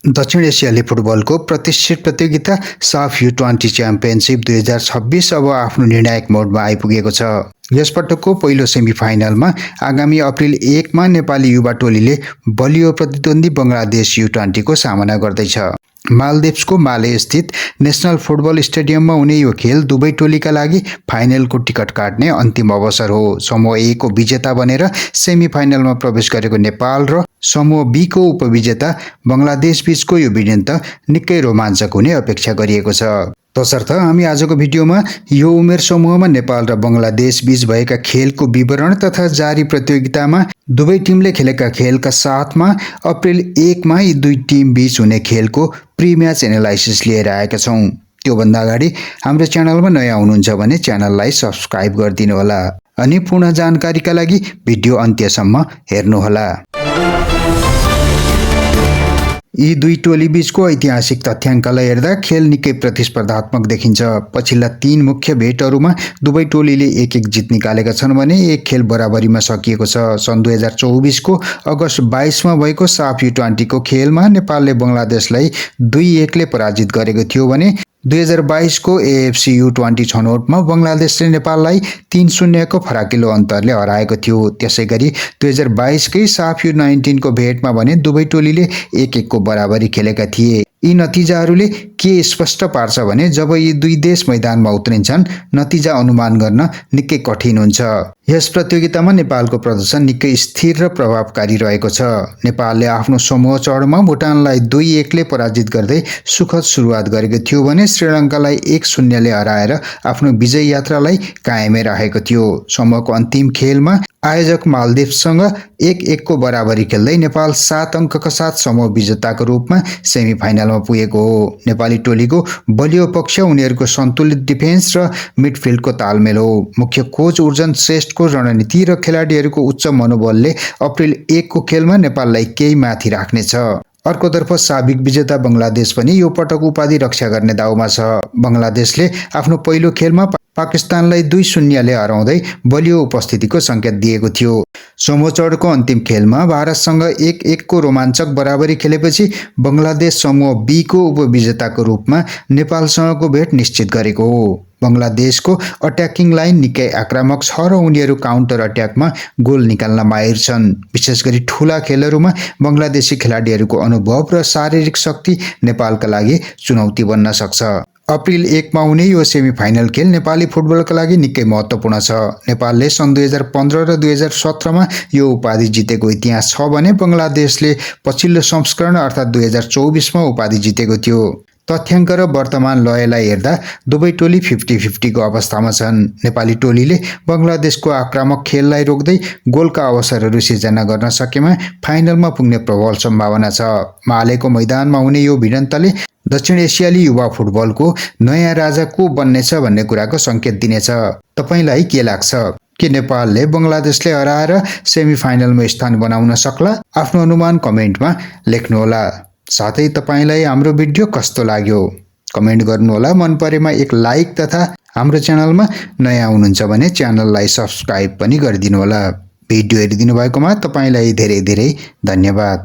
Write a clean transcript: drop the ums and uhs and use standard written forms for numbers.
दक्षिण एसियाली फुटबलको प्रतिष्ठित प्रतियोगिता साफ U20 च्याम्पियनसिप 2026 अब आफ्नो निर्णायक मोडमा आइपुगेको छ। यसपटकको पहिलो सेमिफाइनलमा आगामी अप्रिल 1 मा नेपाली युवा टोलीले बलियो प्रतिद्वन्दी बंगलादेश U20 को सामना गर्दैछ। मालदिप्सको माले स्थित नेशनल फुटबल स्टेडियममा हुने यो खेल दुवै टोलीका लागि फाइनलको टिकट काट्ने अन्तिम अवसर हो। समूह ए को विजेता बनेर सेमिफाइनलमा प्रवेश गरेको नेपाल र समूह बी को उपविजेता बंगलादेश बीचको यो भिडन्त निकै रोमाञ्चक हुने अपेक्षा गरिएको छ। तसर्थ हामी आजको भिडियोमा यो उमेर समूहमा नेपाल र बंगलादेश बीच भएका खेलको विवरण तथा जारी प्रतियोगितामा दुवै टिमले खेलेका खेलका साथमा अप्रिल 1 मा यी दुई टिम बीच हुने खेलको प्री म्याच एनालाइसिस लिएर आएका छौं। त्योभन्दा अगाडि हाम्रो च्यानलमा नयाँ हुनुहुन्छ भने च्यानललाई सब्स्क्राइब गरिदिनु होला अनि पूर्ण जानकारीका लागि भिडियो अन्त्यसम्म हेर्नुहोला। यी दुई टोली बीचको ऐतिहासिक तथ्याङ्कलाई हेर्दा खेल निकै प्रतिस्पर्धात्मक देखिन्छ। पछिल्ला 3 मुख्य भेटहरूमा दुवै टोलीले 1-1 जित निकालेका छन् भने एक खेल बराबरीमा सकिएको छ। सन् 2024 को अगस्त 22 मा भएको साफ U20 को खेलमा नेपालले बंगलादेशलाई 2-1 ले पराजित गरेको थियो भने 2022 को AFC U20 छनौटमा बंगलादेशले नेपाललाई 3-0 को फराकिलो अन्तरले हराएको थियो। त्यसैगरी 2022 कै साफ U19 को भेटमा भने दुवै टोलीले 1-1 को बराबरी खेलेका थिए। यी नतिजाहरूले के स्पष्ट पार्छ भने जब यी दुई देश मैदानमा उत्रिन्छन् नतिजा अनुमान गर्न निकै कठिन हुन्छ। यस प्रतियोगितामा नेपालको प्रदर्शन निकै स्थिर र प्रभावकारी रहेको छ। नेपालले आफ्नो समूह चरणमा भुटानलाई 2-1 ले पराजित गर्दै सुखद सुरुवात गरेको थियो भने श्रीलङ्कालाई 1-0 ले हराएर आफ्नो विजय यात्रालाई कायमै राखेको थियो। समूहको अन्तिम खेलमा आयोजक मालदिप्ससँग 1-1 को बराबरी खेल्दै नेपाल 7 अङ्कका साथ समूह विजेताको रूपमा सेमिफाइनलमा पुगेको हो। नेपाली टोलीको बलियो पक्ष उनीहरूको सन्तुलित डिफेन्स र मिडफिल्डको तालमेल हो। मुख्य कोच उर्जन श्रेष्ठको रणनीति र खेलाडीहरूको उच्च मनोबलले अप्रिल 1 को खेलमा नेपाललाई केही माथि राख्नेछ। अर्कोतर्फ साबिक विजेता बंगलादेश पनि यो पटक उपाधि रक्षा गर्ने दाउमा छ। बंगलादेशले आफ्नो पहिलो खेलमा पाकिस्तानलाई 2-0 ले हराउँदै बलियो उपस्थितिको संकेत दिएको थियो। समूह चरणको अन्तिम खेलमा भारतसँग 1-1 को रोमाञ्चक बराबरी खेलेपछि बंगलादेश समूह बी को उपविजेताको रूपमा नेपालसँगको भेट निश्चित गरेको हो। बंगलादेशको अट्याकिङ लाइन निकै आक्रामक छ र उनीहरू काउन्टर अट्याकमा गोल निकाल्न माहिर छन्। विशेष गरी ठूला खेलहरूमा बंगलादेशी खेलाडीहरूको अनुभव र शारीरिक शक्ति नेपालका लागि चुनौती बन्न सक्छ। अप्रिल 1 मा हुने यो सेमिफाइनल खेल नेपाली फुटबलका लागि निकै महत्त्वपूर्ण छ। नेपालले सन् 2015 र 2017 मा यो उपाधि जितेको इतिहास छ भने बंगलादेशले पछिल्लो संस्करण अर्थात् 2024 मा उपाधि जितेको थियो। तथ्याङ्क र वर्तमान लयलाई हेर्दा दुवै टोली 50-50 को अवस्थामा छन्। नेपाली टोलीले बंगलादेशको आक्रामक खेललाई रोक्दै गोलका अवसरहरू सिर्जना गर्न सकेमा फाइनलमा पुग्ने प्रबल सम्भावना छ। मालेको मैदानमा हुने यो भिडन्तले दक्षिण एसियाली युवा फुटबलको नयाँ राजा को बन्नेछ भन्ने कुराको संकेत दिनेछ। तपाईलाई के लाग्छ? के नेपालले बंगलादेशले हराएर सेमिफाइनलमा स्थान बनाउन सक्ला? आफ्नो अनुमान कमेन्टमा लेख्नुहोला। साथै तपाईलाई हाम्रो भिडियो कस्तो लाग्यो कमेन्ट गर्नुहोला। मन परेमा एक लाइक तथा हाम्रो च्यानलमा नयाँ हुनुहुन्छ भने च्यानललाई सब्स्क्राइब पनि गरिदिनु होला। भिडियो हेरिदिनु भएकोमा तपाईलाई धेरै धेरै धन्यवाद।